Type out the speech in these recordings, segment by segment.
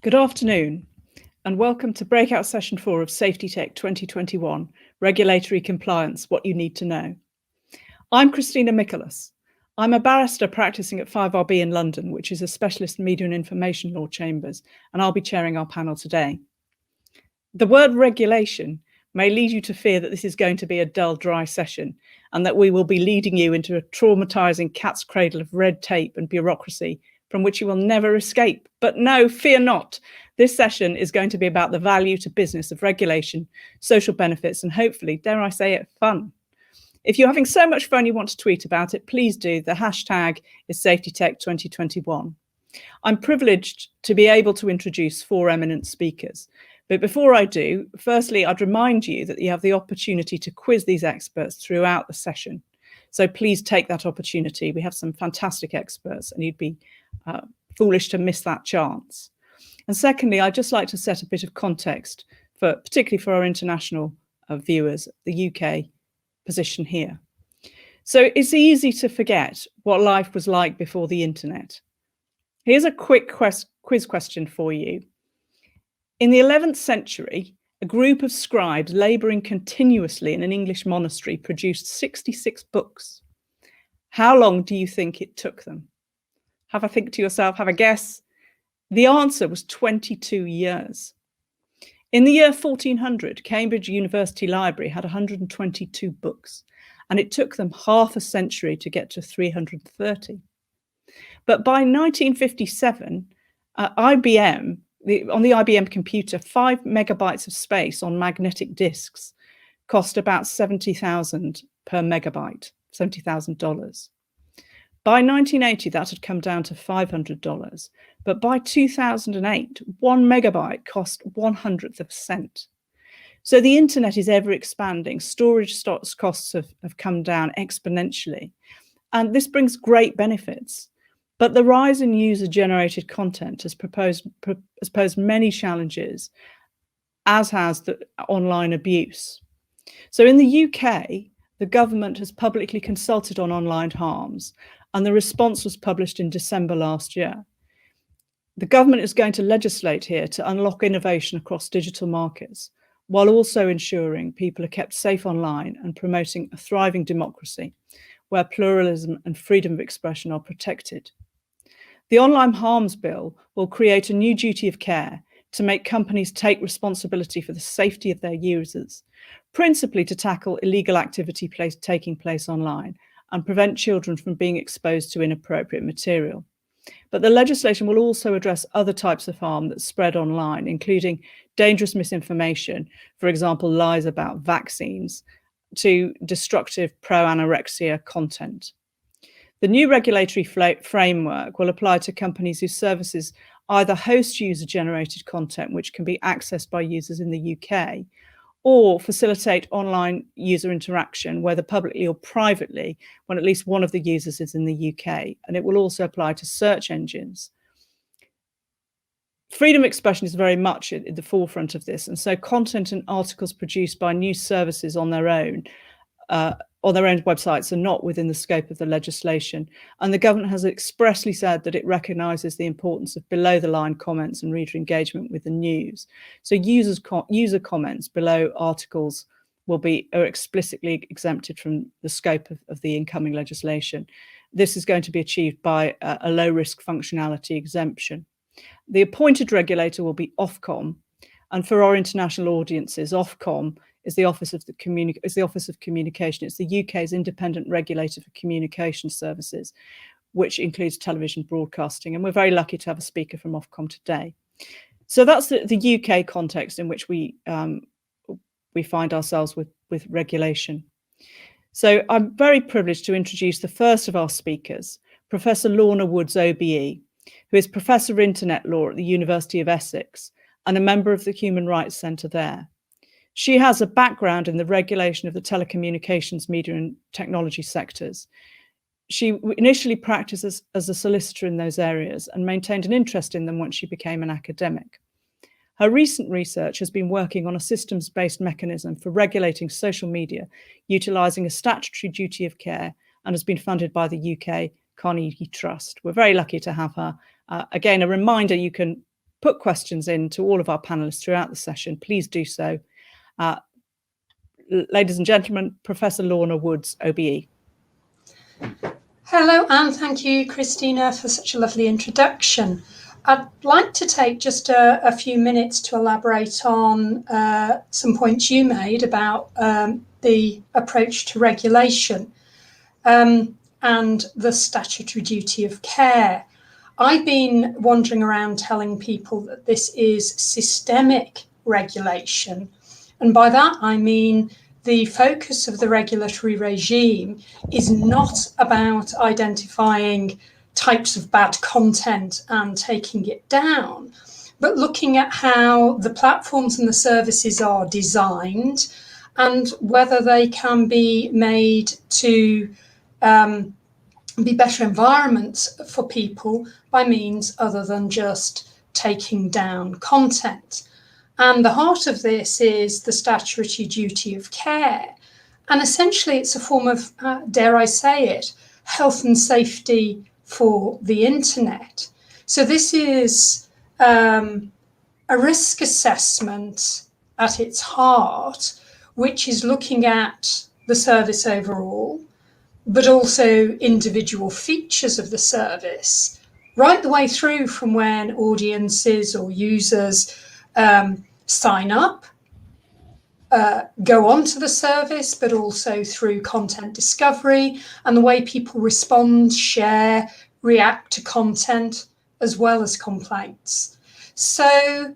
Good afternoon, and welcome to Breakout Session 4 of SafetyTech 2021, Regulatory Compliance, What You Need to Know. I'm Christina Michalos. I'm a barrister practicing at 5RB in London, which is a specialist media and information law chambers, and I'll be chairing our panel today. The word regulation may lead you to fear that this is going to be a dull, dry session, and that we will be leading you into a traumatizing cat's cradle of red tape and bureaucracy from which you will never escape. But no, fear not. This session is going to be about the value to business of regulation, social benefits, and hopefully, dare I say it, fun. If you're having so much fun you want to tweet about it, please do. The hashtag is SafetyTech 2021. I'm privileged to be able to introduce four eminent speakers. But before I do, firstly, I'd remind you that you have the opportunity to quiz these experts throughout the session. So please take that opportunity. We have some fantastic experts and you'd be foolish to miss that chance. And secondly, I'd just like to set a bit of context, particularly for our international viewers, the UK position here. So it's easy to forget what life was like before the internet. Here's a quick quiz question for you. In the 11th century, a group of scribes labouring continuously in an English monastery produced 66 books. How long do you think it took them? Have a think to yourself, have a guess. The answer was 22 years. In the year 1400, Cambridge University Library had 122 books, and it took them half a century to get to 330. But by 1957, IBM, on the IBM computer, 5 megabytes of space on magnetic disks cost about $70,000 per megabyte, $70,000. By 1980, that had come down to $500. But by 2008, 1 megabyte cost 1/100th of a cent. So the internet is ever expanding. Storage costs have come down exponentially. And this brings great benefits. But the rise in user-generated content has posed many challenges, as has the online abuse. So in the UK, the government has publicly consulted on online harms, and the response was published in December last year. The government is going to legislate here to unlock innovation across digital markets, while also ensuring people are kept safe online and promoting a thriving democracy where pluralism and freedom of expression are protected. The Online Harms Bill will create a new duty of care to make companies take responsibility for the safety of their users, principally to tackle illegal activity taking place online and prevent children from being exposed to inappropriate material. But the legislation will also address other types of harm that spread online, including dangerous misinformation, for example, lies about vaccines, to destructive pro-anorexia content. The new regulatory framework will apply to companies whose services either host user-generated content, which can be accessed by users in the UK, or facilitate online user interaction, whether publicly or privately, when at least one of the users is in the UK. And it will also apply to search engines. Freedom of expression is very much at the forefront of this. And so content and articles produced by news services on their own websites are not within the scope of the legislation. And the government has expressly said that it recognises the importance of below-the-line comments and reader engagement with the news. So user comments below articles are explicitly exempted from the scope of the incoming legislation. This is going to be achieved by a low-risk functionality exemption. The appointed regulator will be Ofcom, and for our international audiences, Ofcom is the Office of Communication. It's the UK's independent regulator for communication services, which includes television broadcasting. And we're very lucky to have a speaker from Ofcom today. So that's the UK context in which we find ourselves with regulation. So I'm very privileged to introduce the first of our speakers, Professor Lorna Woods OBE, who is Professor of Internet Law at the University of Essex and a member of the Human Rights Centre there. She has a background in the regulation of the telecommunications, media and technology sectors. She initially practiced as a solicitor in those areas and maintained an interest in them once she became an academic. Her recent research has been working on a systems-based mechanism for regulating social media, utilising a statutory duty of care, and has been funded by the UK Carnegie Trust. We're very lucky to have her. Again, a reminder, you can put questions in to all of our panellists throughout the session, please do so. Ladies and gentlemen, Professor Lorna Woods, OBE. Hello, and thank you, Christina, for such a lovely introduction. I'd like to take just a few minutes to elaborate on some points you made about the approach to regulation and the statutory duty of care. I've been wandering around telling people that this is systemic regulation. And by that, I mean the focus of the regulatory regime is not about identifying types of bad content and taking it down, but looking at how the platforms and the services are designed and whether they can be made to be better environments for people by means other than just taking down content. And the heart of this is the statutory duty of care. And essentially it's a form of, dare I say it, health and safety for the internet. So this is a risk assessment at its heart, which is looking at the service overall, but also individual features of the service, right the way through from when audiences or users sign up, go onto the service, but also through content discovery and the way people respond, share, react to content, as well as complaints. So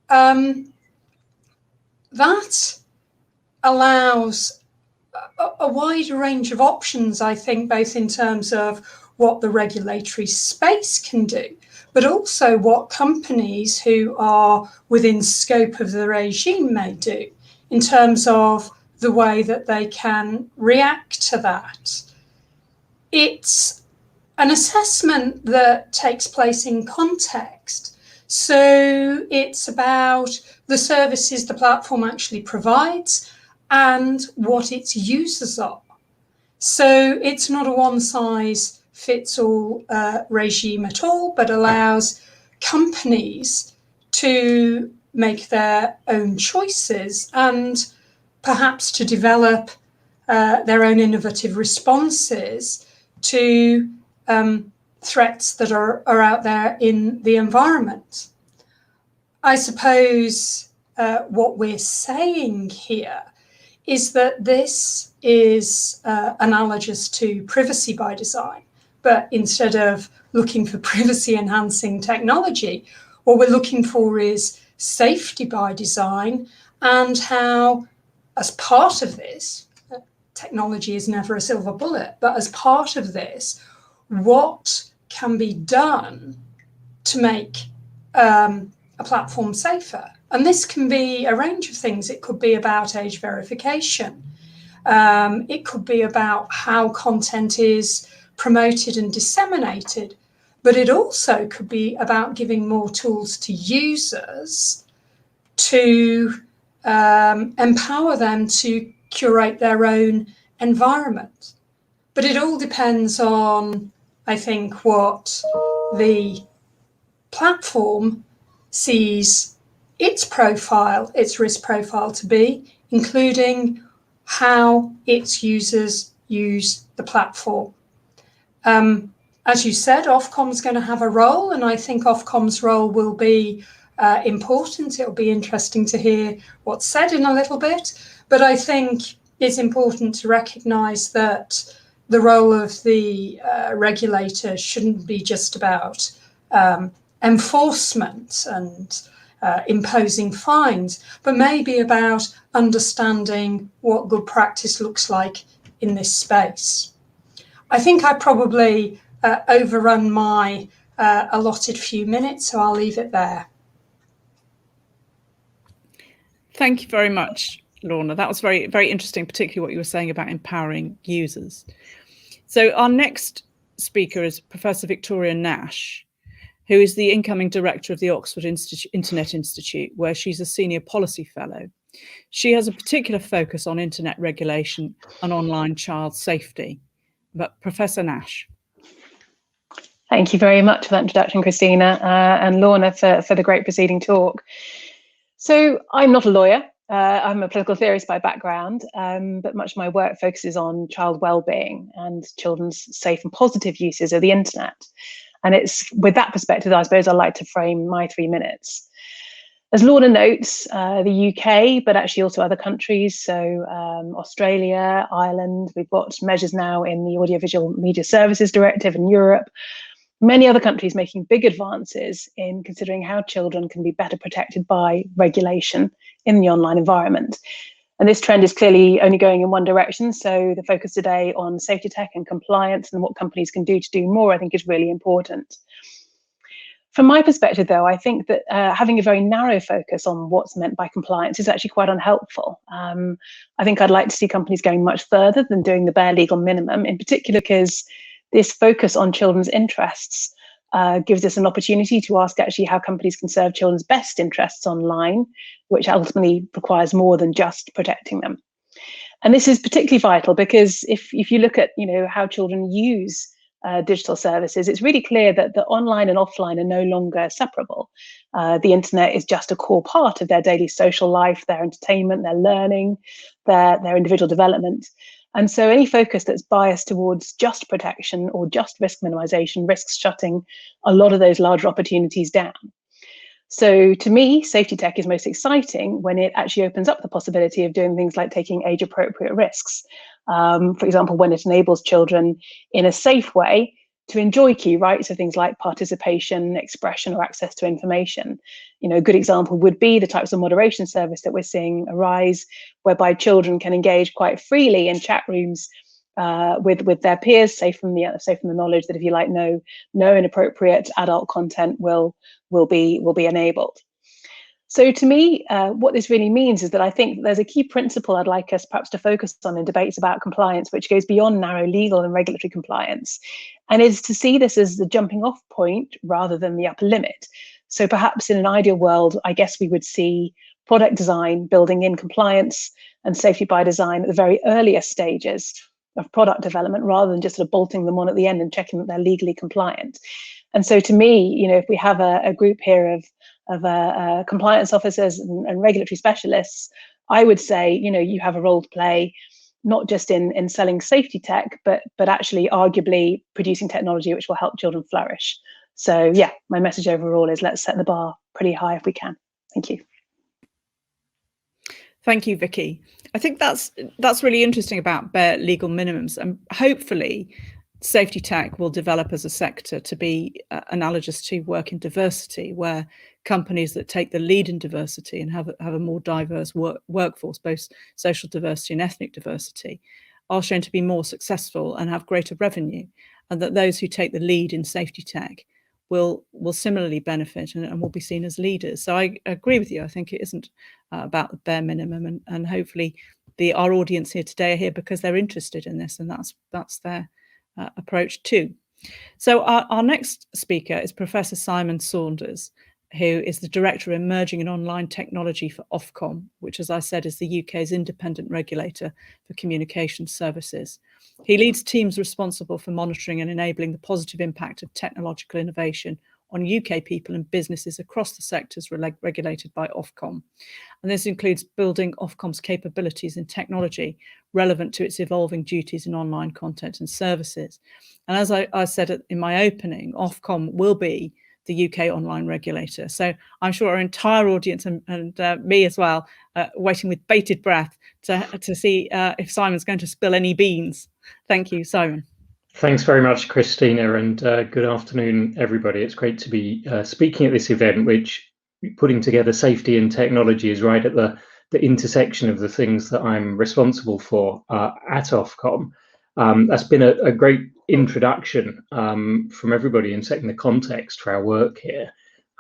that allows a wide range of options, I think, both in terms of what the regulatory space can do, but also what companies who are within scope of the regime may do in terms of the way that they can react to that. It's an assessment that takes place in context. So it's about the services the platform actually provides and what its users are. So it's not a one-size-fits-all regime at all, but allows companies to make their own choices and perhaps to develop their own innovative responses to threats that are out there in the environment. I suppose what we're saying here is that this is analogous to privacy by design, but instead of looking for privacy enhancing technology, what we're looking for is safety by design, and how, as part of this, technology is never a silver bullet, but as part of this, what can be done to make a platform safer. And this can be a range of things. It could be about age verification. It could be about how content is promoted and disseminated. But it also could be about giving more tools to users to empower them to curate their own environment. But it all depends on, I think, what the platform sees its profile, its risk profile to be, including how its users use the platform. As you said, Ofcom is going to have a role, and I think Ofcom's role will be important. It'll be interesting to hear what's said in a little bit, but I think it's important to recognise that the role of the regulator shouldn't be just about enforcement and imposing fines, but maybe about understanding what good practice looks like in this space. I think I probably overrun my allotted few minutes, so I'll leave it there. Thank you very much, Lorna. That was very, very interesting, particularly what you were saying about empowering users. So our next speaker is Professor Victoria Nash, who is the incoming director of the Oxford Internet Institute, where she's a senior policy fellow. She has a particular focus on internet regulation and online child safety. But Professor Nash. Thank you very much for that introduction, Christina, and Lorna for the great preceding talk. So I'm not a lawyer. I'm a political theorist by background, but much of my work focuses on child well-being and children's safe and positive uses of the internet. And it's with that perspective that I suppose I'd like to frame my 3 minutes. As Lorna notes, the UK, but actually also other countries, so Australia, Ireland, we've got measures now in the Audiovisual Media Services Directive in Europe, many other countries making big advances in considering how children can be better protected by regulation in the online environment. And this trend is clearly only going in one direction. So the focus today on safety tech and compliance and what companies can do to do more, I think, is really important. From my perspective, though, I think that having a very narrow focus on what's meant by compliance is actually quite unhelpful. I think I'd like to see companies going much further than doing the bare legal minimum, in particular because this focus on children's interests gives us an opportunity to ask actually how companies can serve children's best interests online, which ultimately requires more than just protecting them. And this is particularly vital because if you look at how children use digital services, it's really clear that the online and offline are no longer separable. The internet is just a core part of their daily social life, their entertainment, their learning, their individual development. And so any focus that's biased towards just protection or just risk minimization risks shutting a lot of those larger opportunities down. So to me, safety tech is most exciting when it actually opens up the possibility of doing things like taking age-appropriate risks. For example, when it enables children in a safe way to enjoy key rights of things like participation, expression, or access to information. A good example would be the types of moderation service that we're seeing arise, whereby children can engage quite freely in chat rooms with their peers, safe from the knowledge that if you like, no inappropriate adult content will be enabled. So to me, what this really means is that I think there's a key principle I'd like us perhaps to focus on in debates about compliance, which goes beyond narrow legal and regulatory compliance, and is to see this as the jumping off point rather than the upper limit. So perhaps in an ideal world, I guess we would see product design building in compliance and safety by design at the very earliest stages of product development, rather than just sort of bolting them on at the end and checking that they're legally compliant. And so to me, if we have a group here of compliance officers and regulatory specialists, I would say, you have a role to play, not just in selling safety tech, but actually arguably producing technology which will help children flourish. So yeah, my message overall is let's set the bar pretty high if we can. Thank you. Thank you, Vicky. I think that's really interesting about bare legal minimums, and hopefully safety tech will develop as a sector to be analogous to work in diversity, where companies that take the lead in diversity and have a more diverse workforce, both social diversity and ethnic diversity, are shown to be more successful and have greater revenue, and that those who take the lead in safety tech will similarly benefit and will be seen as leaders. So I agree with you. I think it isn't about the bare minimum, and hopefully our audience here today are here because they're interested in this, and that's their approach too. So our next speaker is Professor Simon Saunders, who is the Director of Emerging and Online Technology for Ofcom, which, as I said, is the UK's independent regulator for communication services. He leads teams responsible for monitoring and enabling the positive impact of technological innovation on UK people and businesses across the sectors regulated by Ofcom. And this includes building Ofcom's capabilities in technology relevant to its evolving duties in online content and services. And as I said in my opening, Ofcom will be the UK online regulator. So I'm sure our entire audience and me as well, waiting with bated breath to see if Simon's going to spill any beans. Thank you, Simon. Thanks very much, Christina, and good afternoon, everybody. It's great to be speaking at this event, which putting together safety and technology is right at the intersection of the things that I'm responsible for at Ofcom. That's been a great introduction from everybody in setting the context for our work here.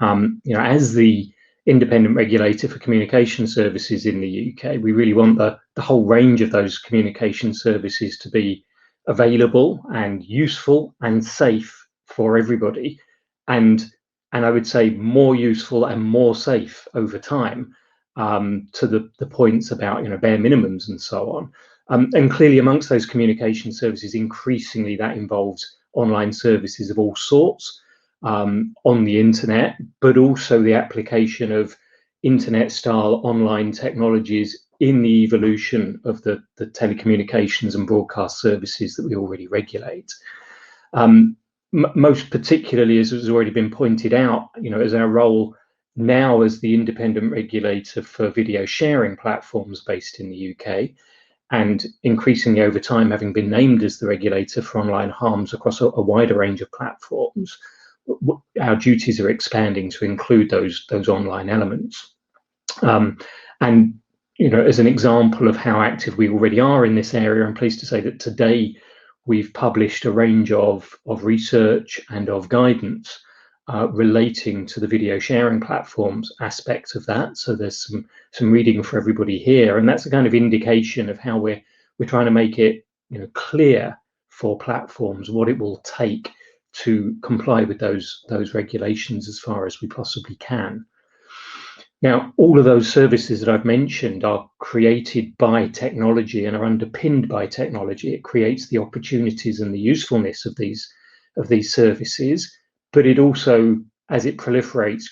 As the independent regulator for communication services in the UK, we really want the whole range of those communication services to be available and useful and safe for everybody, and I would say more useful and more safe over time, to the points about bare minimums and so on. And clearly amongst those communication services, increasingly that involves online services of all sorts on the internet, but also the application of internet-style online technologies in the evolution of the telecommunications and broadcast services that we already regulate. Most particularly, as has already been pointed out, as our role now as the independent regulator for video sharing platforms based in the UK, and increasingly over time having been named as the regulator for online harms across a wider range of platforms, our duties are expanding to include those online elements. And as an example of how active we already are in this area, I'm pleased to say that today we've published a range of research and of guidance relating to the video sharing platforms aspects of that. So there's some reading for everybody here, and that's a kind of indication of how we're trying to make it clear for platforms what it will take to comply with those regulations as far as we possibly can. Now, all of those services that I've mentioned are created by technology and are underpinned by technology. It creates the opportunities and the usefulness of these services, but it also, as it proliferates,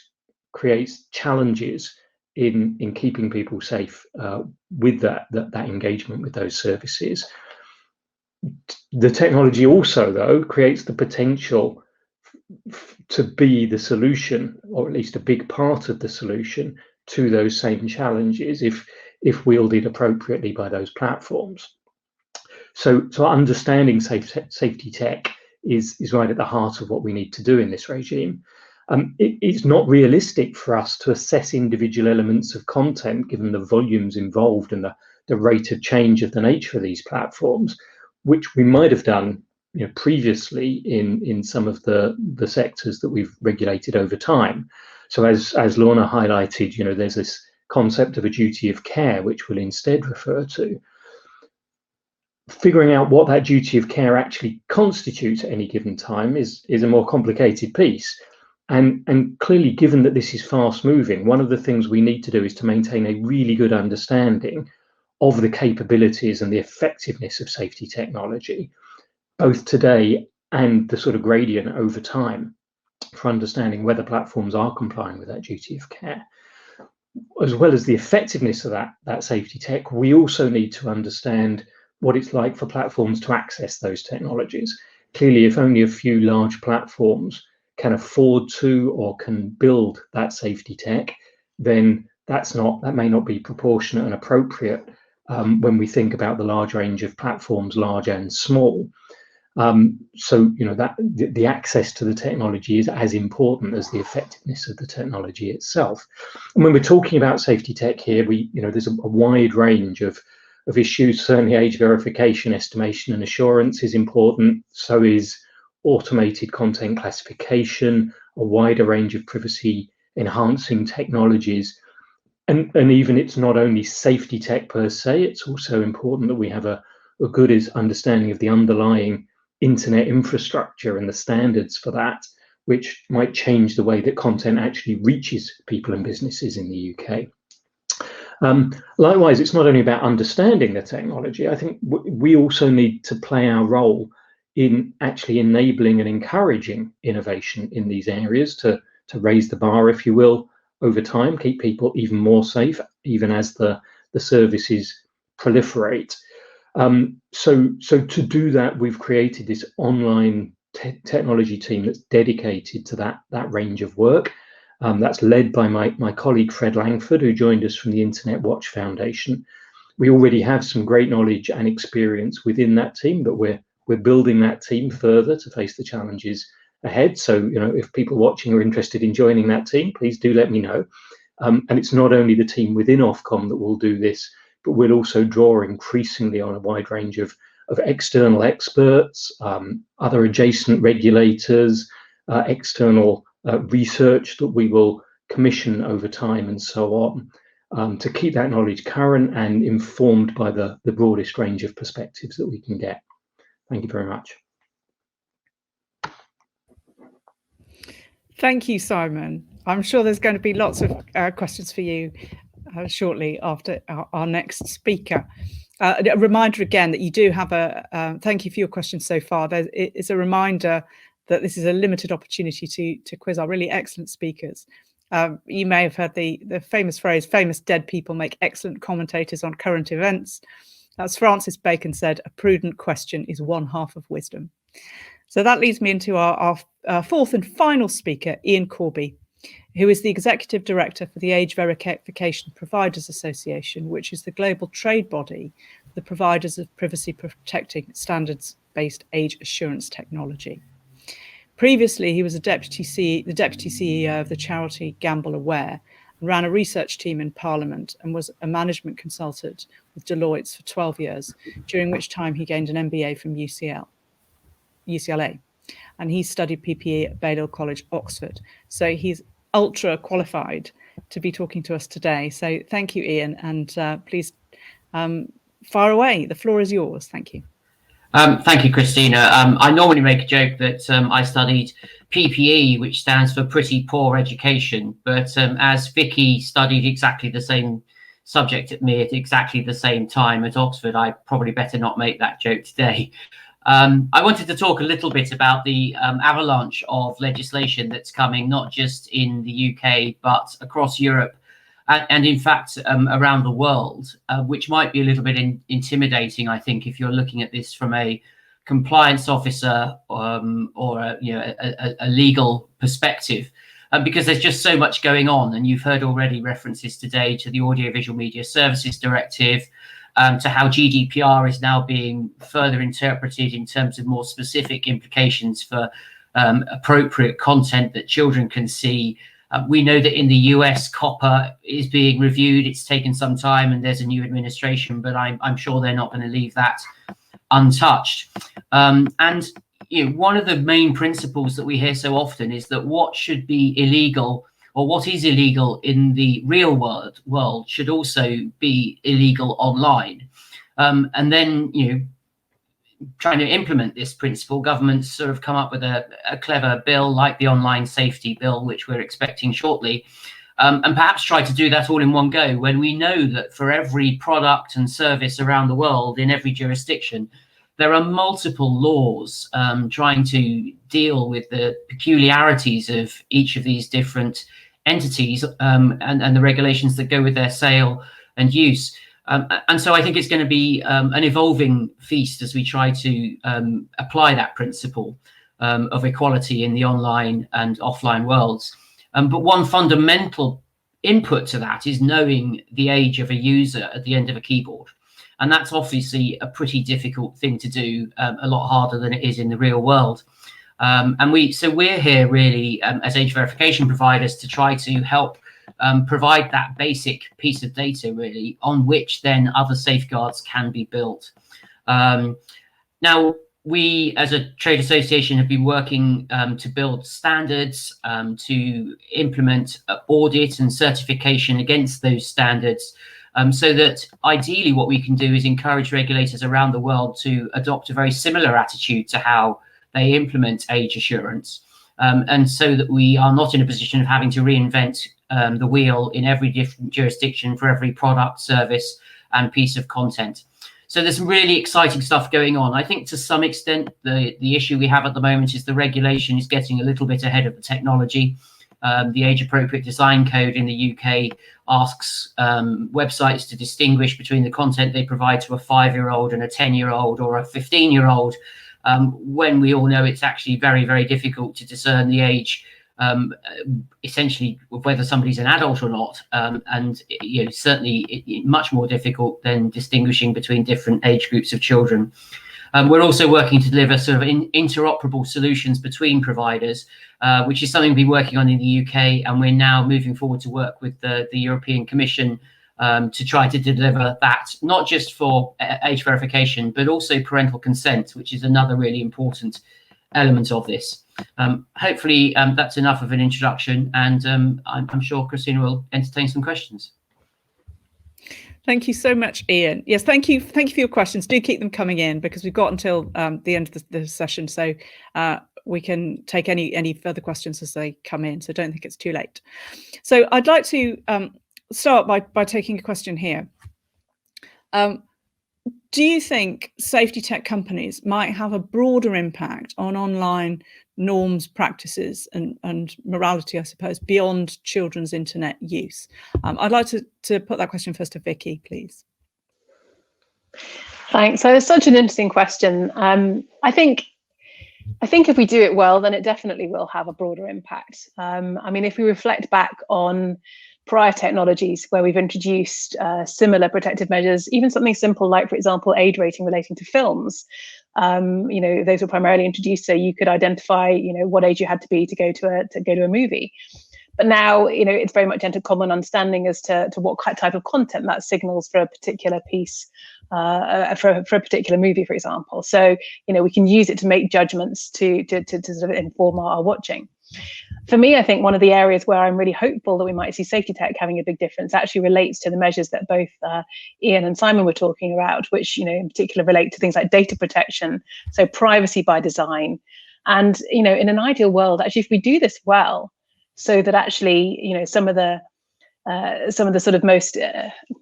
creates challenges in keeping people safe with that engagement with those services. The technology also, though, creates the potential to be the solution, or at least a big part of the solution, to those same challenges if wielded appropriately by those platforms. So understanding safety tech is right at the heart of what we need to do in this regime. It's not realistic for us to assess individual elements of content given the volumes involved and the rate of change of the nature of these platforms, which we might have done previously in some of the sectors that we've regulated over time. So as Lorna highlighted, there's this concept of a duty of care, which we'll instead refer to. Figuring out what that duty of care actually constitutes at any given time is a more complicated piece. And clearly, given that this is fast moving, one of the things we need to do is to maintain a really good understanding of the capabilities and the effectiveness of safety technology, both today and the sort of gradient over time, for understanding whether platforms are complying with that duty of care. As well as the effectiveness of that safety tech, we also need to understand what it's like for platforms to access those technologies. Clearly, if only a few large platforms can afford to or can build that safety tech, then that may not be proportionate and appropriate when we think about the large range of platforms, large and small. So that the access to the technology is as important as the effectiveness of the technology itself. And when we're talking about safety tech here, there's a wide range of issues. Certainly, age verification, estimation, and assurance is important. So is automated content classification, a wider range of privacy enhancing technologies. And even it's not only safety tech per se, it's also important that we have a good understanding of the underlying internet infrastructure and the standards for that, which might change the way that content actually reaches people and businesses in the UK. Likewise, it's not only about understanding the technology. I think we also need to play our role in actually enabling and encouraging innovation in these areas to raise the bar, if you will, over time, keep people even more safe, even as the services proliferate. So to do that, we've created this online technology team that's dedicated to that range of work. That's led by my colleague Fred Langford, who joined us from the Internet Watch Foundation. We already have some great knowledge and experience within that team, but we're building that team further to face the challenges ahead. So, if people watching are interested in joining that team, please do let me know. And it's not only the team within Ofcom that will do this, but we'll also draw increasingly on a wide range of external experts, other adjacent regulators, external research that we will commission over time and so on, to keep that knowledge current and informed by the broadest range of perspectives that we can get. Thank you very much. Thank you, Simon. I'm sure there's going to be lots of questions for you shortly after our next speaker. A reminder again that you do have thank you for your questions so far. It's a reminder that this is a limited opportunity to quiz our really excellent speakers. You may have heard the famous phrase, famous dead people make excellent commentators on current events. As Francis Bacon said, a prudent question is one half of wisdom. So that leads me into our fourth and final speaker, Iain Corby, who is the Executive Director for the Age Verification Providers Association, which is the global trade body for the providers of privacy-protecting standards-based age assurance technology. Previously, he was the Deputy CEO of the charity Gamble Aware, and ran a research team in Parliament, and was a management consultant with Deloitte for 12 years, during which time he gained an MBA from UCLA. And he studied PPE at Balliol College, Oxford. So he's ultra qualified to be talking to us today. So thank you, Iain, and please fire away. The floor is yours. Thank you. Thank you, Christina. I normally make a joke that I studied PPE, which stands for Pretty Poor Education, but as Vicky studied exactly the same subject at me at exactly the same time at Oxford, I probably better not make that joke today. I wanted to talk a little bit about the avalanche of legislation that's coming, not just in the UK, but across Europe and in fact, around the world, which might be a little bit intimidating, I think, if you're looking at this from a compliance officer or a legal perspective, because there's just so much going on. And you've heard already references today to the Audiovisual Media Services Directive, to how GDPR is now being further interpreted in terms of more specific implications for appropriate content that children can see. We know that in the US, COPPA is being reviewed. It's taken some time and there's a new administration, but I'm sure they're not going to leave that untouched. And one of the main principles that we hear so often is that what should be illegal or what is illegal in the real world should also be illegal online. And then, trying to implement this principle, governments sort of come up with a clever bill like the Online Safety Bill, which we're expecting shortly, and perhaps try to do that all in one go, when we know that for every product and service around the world in every jurisdiction, there are multiple laws trying to deal with the peculiarities of each of these different entities and the regulations that go with their sale and use. And so I think it's going to be an evolving feast as we try to apply that principle of equality in the online and offline worlds. But one fundamental input to that is knowing the age of a user at the end of a keyboard. And that's obviously a pretty difficult thing to do, a lot harder than it is in the real world. And we're here really as age verification providers to try to help provide that basic piece of data really on which then other safeguards can be built. Now, we as a trade association have been working to build standards, to implement audit and certification against those standards, so that ideally what we can do is encourage regulators around the world to adopt a very similar attitude to how they implement age assurance, and so that we are not in a position of having to reinvent the wheel in every different jurisdiction for every product, service, and piece of content. So there's some really exciting stuff going on. I think to some extent, the issue we have at the moment is the regulation is getting a little bit ahead of the technology. The Age Appropriate Design Code in the UK asks websites to distinguish between the content they provide to a 5-year-old and a 10-year-old or a 15-year-old, when we all know it's actually very, very difficult to discern the age, essentially whether somebody's an adult or not, and certainly much more difficult than distinguishing between different age groups of children. We're also working to deliver sort of interoperable solutions between providers, which is something we've been working on in the UK, and we're now moving forward to work with the European Commission to try to deliver that, not just for age verification, but also parental consent, which is another really important element of this. Hopefully that's enough of an introduction, and I'm sure Christina will entertain some questions. Thank you so much, Iain. Yes, thank you for your questions. Do keep them coming in, because we've got until the end of the session, so we can take any further questions as they come in. So don't think it's too late. So I'd like to start by taking a question here. do you think safety tech companies might have a broader impact on online norms, practices and morality, I suppose, beyond children's internet use? I'd like to put that question first to Vicky, please. Thanks. So it's such an interesting question. I think if we do it well, then it definitely will have a broader impact. I mean, if we reflect back on prior technologies where we've introduced similar protective measures, even something simple like, for example, age rating relating to films, those were primarily introduced so you could identify, what age you had to be to go to a movie. But now, it's very much into common understanding as to what type of content that signals for a particular piece, for a particular movie, for example. So, we can use it to make judgments to sort of inform our watching. For me, I think one of the areas where I'm really hopeful that we might see safety tech having a big difference actually relates to the measures that both Iain and Simon were talking about, which, in particular relate to things like data protection, so privacy by design. And, in an ideal world, actually, if we do this well, so that actually, some of the sort of most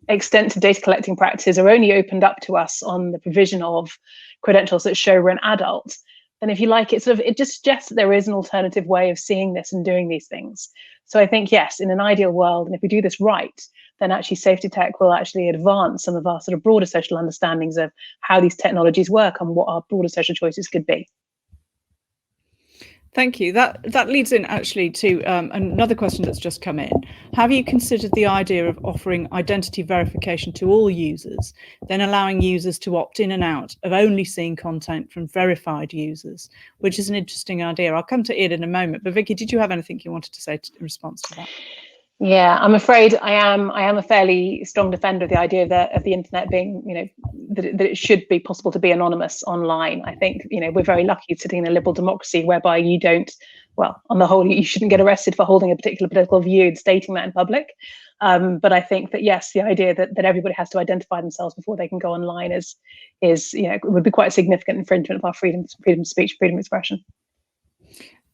extensive data collecting practices are only opened up to us on the provision of credentials that show we're an adult, then if you like, it just suggests that there is an alternative way of seeing this and doing these things. So I think, yes, in an ideal world, and if we do this right, then actually safety tech will actually advance some of our sort of broader social understandings of how these technologies work and what our broader social choices could be. Thank you. That leads in actually to another question that's just come in. Have you considered the idea of offering identity verification to all users, then allowing users to opt in and out of only seeing content from verified users, which is an interesting idea. I'll come to Iain in a moment, but Vicky, did you have anything you wanted to say in response to that? Yeah, I'm afraid I am a fairly strong defender of the idea of the internet being, that it should be possible to be anonymous online. I think, we're very lucky sitting in a liberal democracy whereby you don't, well, on the whole, you shouldn't get arrested for holding a particular political view and stating that in public. But I think that, yes, the idea that everybody has to identify themselves before they can go online is would be quite a significant infringement of our freedom of speech, freedom of expression.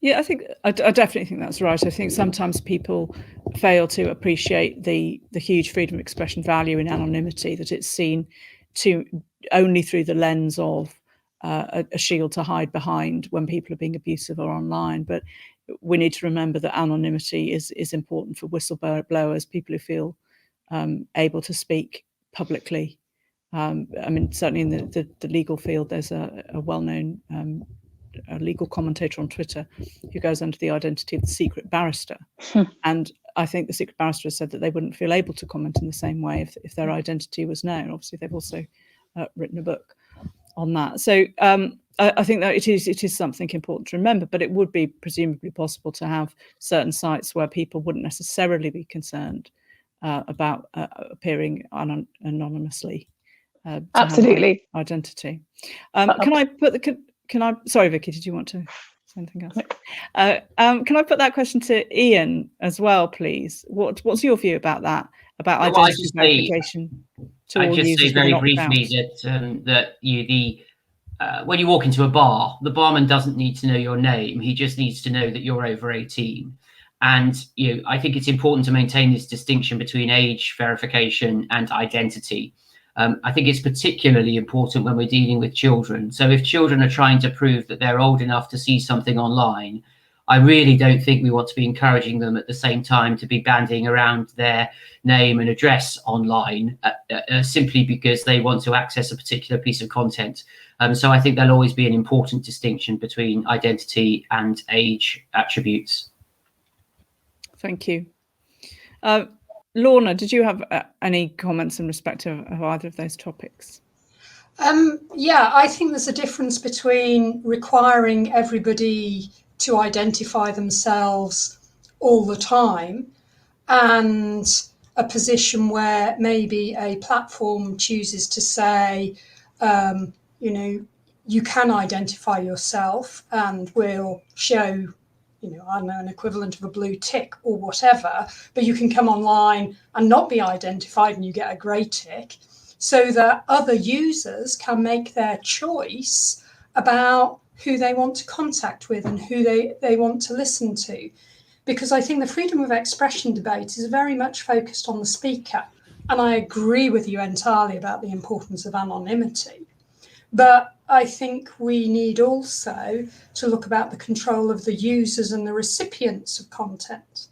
Yeah, I definitely think that's right. I think sometimes people fail to appreciate the huge freedom of expression value in anonymity, that it's seen only through the lens of a shield to hide behind when people are being abusive or online. But we need to remember that anonymity is important for whistleblowers, people who feel able to speak publicly. I mean, certainly in the legal field, there's a well-known a legal commentator on Twitter who goes under the identity of the secret barrister. And I think the secret barrister has said that they wouldn't feel able to comment in the same way if their identity was known. Obviously, they've also written a book on that. So I think that it is something important to remember, but it would be presumably possible to have certain sites where people wouldn't necessarily be concerned about appearing anonymously. Absolutely. Identity. Sorry, Vicky, did you want to say anything else? Can I put that question to Iain as well, please? What's your view about that? About identity verification to all users? I just say very briefly that when you walk into a bar, the barman doesn't need to know your name. He just needs to know that you're over 18. And I think it's important to maintain this distinction between age verification and identity. I think it's particularly important when we're dealing with children. So if children are trying to prove that they're old enough to see something online, I really don't think we want to be encouraging them at the same time to be bandying around their name and address online simply because they want to access a particular piece of content. So I think there'll always be an important distinction between identity and age attributes. Thank you. Lorna, did you have any comments in respect of either of those topics? Yeah, I think there's a difference between requiring everybody to identify themselves all the time and a position where maybe a platform chooses to say, you can identify yourself and we'll show I don't know, an equivalent of a blue tick or whatever, but you can come online and not be identified and you get a grey tick, so that other users can make their choice about who they want to contact with and who they want to listen to. Because I think the freedom of expression debate is very much focused on the speaker And I agree with you entirely about the importance of anonymity. But I think we need also to look about the control of the users and the recipients of content.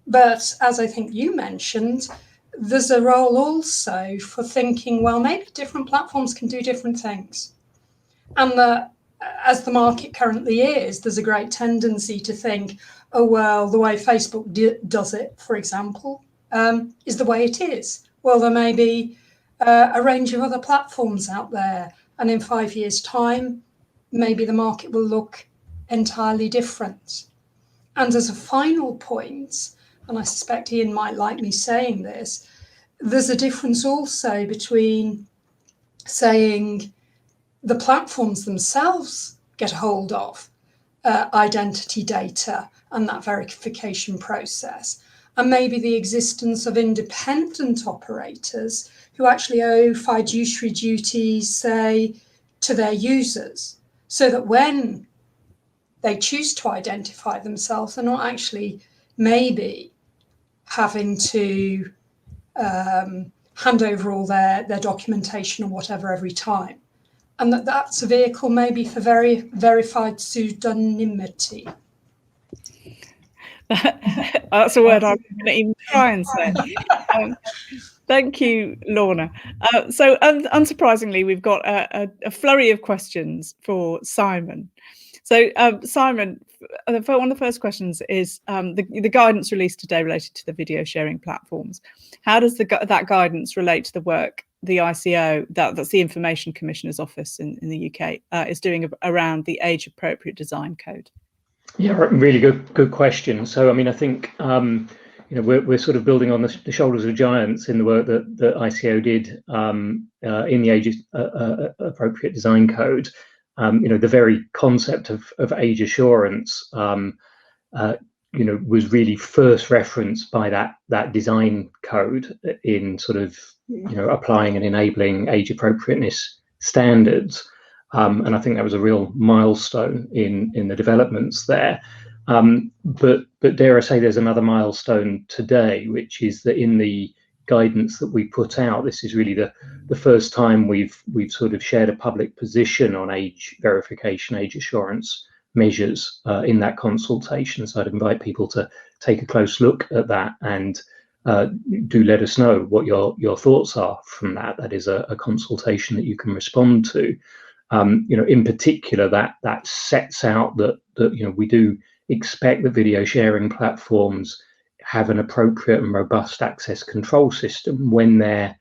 But as I think you mentioned, there's a role also for thinking, well, maybe different platforms can do different things. And as the market currently is, there's a great tendency to think, oh, well, the way Facebook does it, for example, is the way it is. Well, there may be a range of other platforms out there. And in 5 years' time, maybe the market will look entirely different. And as a final point, and I suspect Iain might like me saying this, there's a difference also between saying the platforms themselves get hold of identity data and that verification process, and maybe the existence of independent operators who actually owe fiduciary duties, say, to their users, so that when they choose to identify themselves, they're not actually maybe having to hand over all their documentation or whatever every time. And that's a vehicle maybe for verified pseudonymity. That's a word I'm going to even try and say. Thank you, Lorna. So unsurprisingly, we've got a flurry of questions for Simon. So Simon, one of the first questions is the guidance released today related to the video sharing platforms. How does that guidance relate to the work the ICO, that's the Information Commissioner's Office in the UK, is doing around the age-appropriate design code? Yeah, really good question. So, I mean, I think we're sort of building on the shoulders of giants in the work that ICO did in the age-appropriate design code. The very concept of age assurance, was really first referenced by that design code in sort of applying and enabling age appropriateness standards. And I think that was a real milestone in the developments there. But dare I say, there's another milestone today, which is that in the guidance that we put out, this is really the first time we've sort of shared a public position on age verification, age assurance measures in that consultation. So I'd invite people to take a close look at that and do let us know what your thoughts are from that. That is a consultation that you can respond to. In particular, that sets out that we do expect that video sharing platforms have an appropriate and robust access control system when they're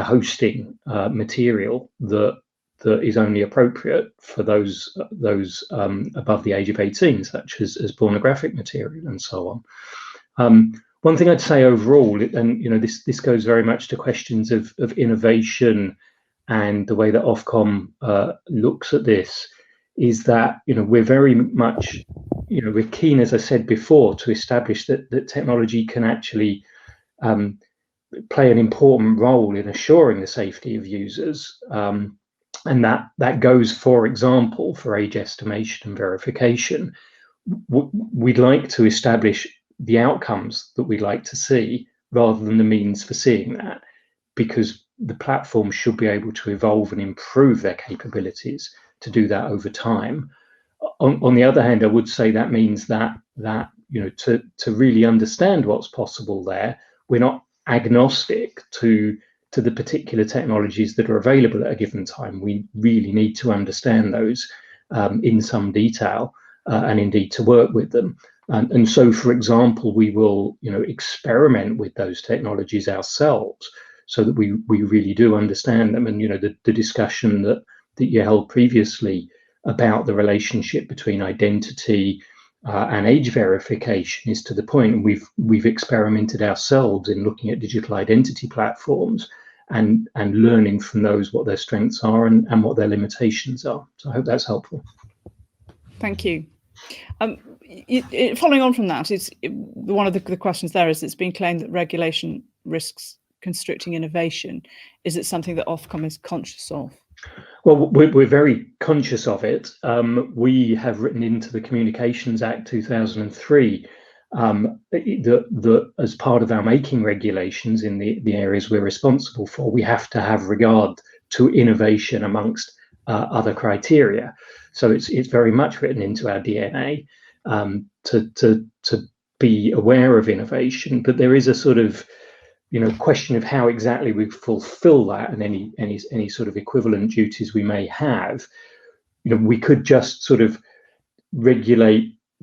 hosting material that is only appropriate for those above the age of 18, such as pornographic material and so on. One thing I'd say overall, and this goes very much to questions of innovation and the way that Ofcom looks at this, is that we're very much we're keen, as I said before, to establish that technology can actually play an important role in assuring the safety of users, and that goes, for example, for age estimation and verification. We'd like to establish the outcomes that we'd like to see rather than the means for seeing that, because the platform should be able to evolve and improve their capabilities to do that over time. On the other hand, I would say that means that to really understand what's possible there, we're not agnostic to the particular technologies that are available at a given time. We really need to understand those in some detail and indeed to work with them. And so, for example, we will experiment with those technologies ourselves so that we really do understand them. And the discussion that you held previously about the relationship between identity and age verification is to the point. And we've experimented ourselves in looking at digital identity platforms and learning from those what their strengths are and what their limitations are. So I hope that's helpful. Thank you. Following on from that, is one of the questions there is, it's been claimed that regulation risks constricting innovation. Is it something that Ofcom is conscious of? Well, we're very conscious of it. We have written into the Communications Act 2003 that as part of our making regulations in the areas we're responsible for, we have to have regard to innovation amongst other criteria. So it's very much written into our DNA to be aware of innovation, but there is a sort of question of how exactly we fulfill that, and any sort of equivalent duties we may have. We could just sort of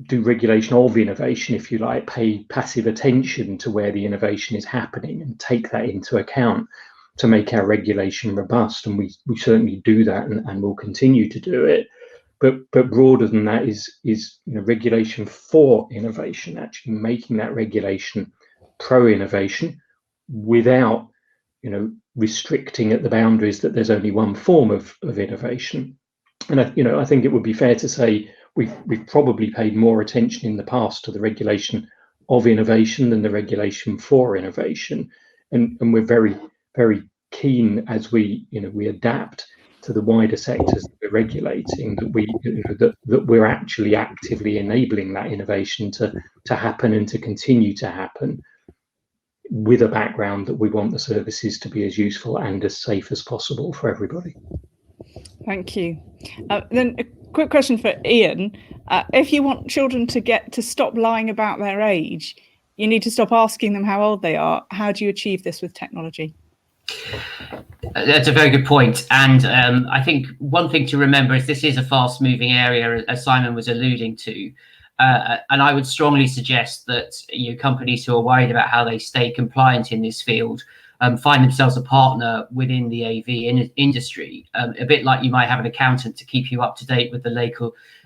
do regulation of innovation, if you like, pay passive attention to where the innovation is happening and take that into account to make our regulation robust. And we certainly do that, and will continue to do it. But broader than that is regulation for innovation, actually making that regulation pro-innovation without restricting at the boundaries that there's only one form of innovation. And I think it would be fair to say we've probably paid more attention in the past to the regulation of innovation than the regulation for innovation, and we're very, very keen as we adapt to the wider sectors that we're regulating, that we're actually actively enabling that innovation to happen and to continue to happen, with a background that we want the services to be as useful and as safe as possible for everybody. Thank you. Then a quick question for Iain. If you want children to stop lying about their age, you need to stop asking them how old they are. How do you achieve this with technology? That's a very good point. And I think one thing to remember is this is a fast moving area, as Simon was alluding to. And I would strongly suggest that companies who are worried about how they stay compliant in this field find themselves a partner within the AV industry, a bit like you might have an accountant to keep you up to date with the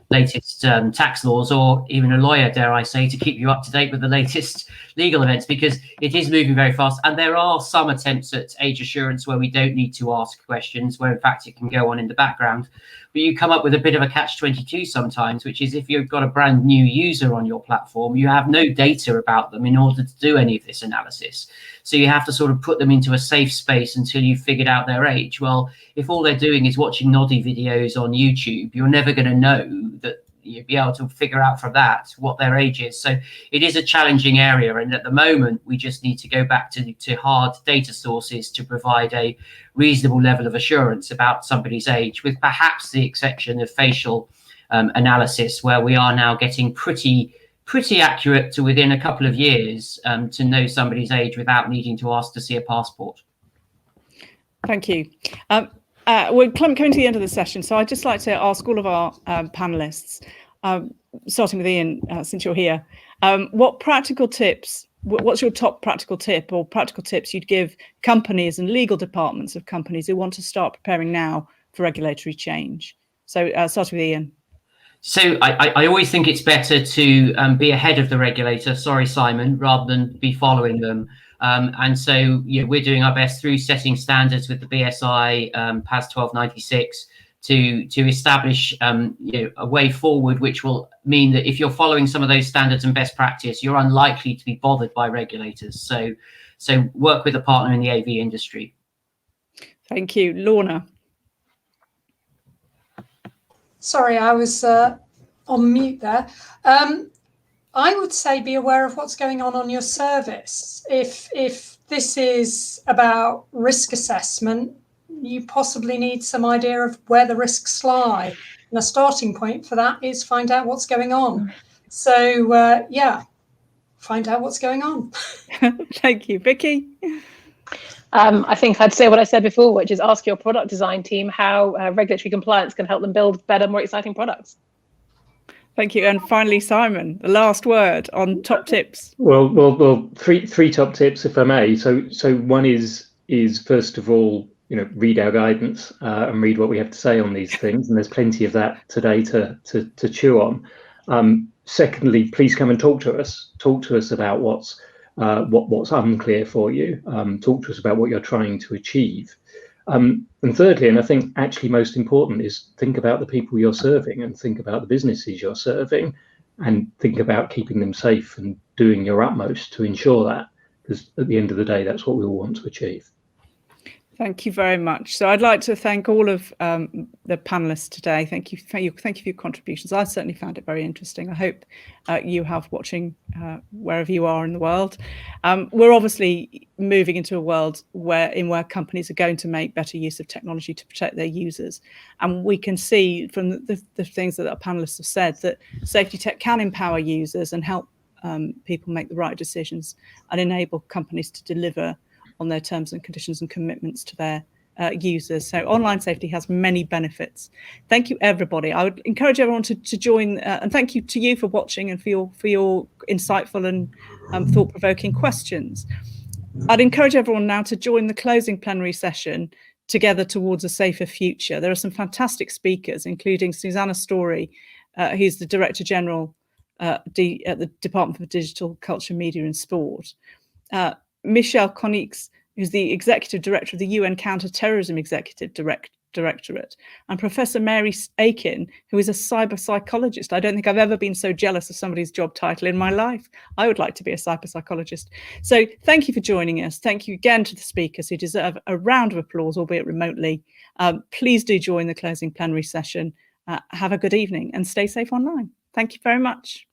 latest tax laws, or even a lawyer, dare I say, to keep you up to date with the latest legal events, because it is moving very fast. And there are some attempts at age assurance where we don't need to ask questions, where in fact it can go on in the background. But you come up with a bit of a catch-22 sometimes, which is if you've got a brand new user on your platform, you have no data about them in order to do any of this analysis. So you have to sort of put them into a safe space until you've figured out their age. Well, if all they're doing is watching noddy videos on YouTube, you're never going to know that. You'll be able to figure out from that what their age is. So it is a challenging area, and at the moment we just need to go back to hard data sources to provide a reasonable level of assurance about somebody's age, with perhaps the exception of facial analysis, where we are now getting pretty accurate to within a couple of years to know somebody's age without needing to ask to see a passport. Thank you. We're coming to the end of the session, so I'd just like to ask all of our panelists, starting with Iain, since you're here, what practical tips, what's your top practical tip or practical tips you'd give companies and legal departments of companies who want to start preparing now for regulatory change? So starting with Iain. So I always think it's better to be ahead of the regulator, sorry, Simon, rather than be following them. And so we're doing our best through setting standards with the BSI, PAS 1296, to establish a way forward, which will mean that if you're following some of those standards and best practice, you're unlikely to be bothered by regulators. So work with a partner in the AV industry. Thank you. Lorna. Sorry, I was on mute there. I would say be aware of what's going on your service. If this is about risk assessment, you possibly need some idea of where the risks lie. And a starting point for that is find out what's going on. So, find out what's going on. Thank you. Vicky? I think I'd say what I said before, which is ask your product design team how regulatory compliance can help them build better, more exciting products. Thank you. And finally, Simon, the last word on top tips. Well, three top tips, if I may. So one is first of all, read our guidance and read what we have to say on these things, and there's plenty of that today to chew on. Secondly, please come and talk to us. Talk to us about what's unclear for you. Talk to us about what you're trying to achieve. And thirdly, and I think actually most important, is think about the people you're serving and think about the businesses you're serving and think about keeping them safe and doing your utmost to ensure that, because at the end of the day, that's what we all want to achieve. Thank you very much. So I'd like to thank all of the panelists today. Thank you for your contributions. I certainly found it very interesting. I hope you have, watching wherever you are in the world. We're obviously moving into a world where companies are going to make better use of technology to protect their users. And we can see from the things that our panelists have said that SafetyTech can empower users and help people make the right decisions and enable companies to deliver on their terms and conditions and commitments to their users. So online safety has many benefits. Thank you, everybody. I would encourage everyone to join, and thank you to you for watching and for your insightful and thought-provoking questions. I'd encourage everyone now to join the closing plenary session, Together Towards a Safer Future. There are some fantastic speakers, including Susanna Story, who's the Director General at the Department for Digital Culture, Media and Sport. Michelle Coniques, who's the Executive Director of the UN Counter-Terrorism Executive Directorate, and Professor Mary Aiken, who is a cyber psychologist. I don't think I've ever been so jealous of somebody's job title in my life. I would like to be a cyber psychologist. So thank you for joining us. Thank you again to the speakers, who deserve a round of applause, albeit remotely. Please do join the closing plenary session. Have a good evening and stay safe online. Thank you very much.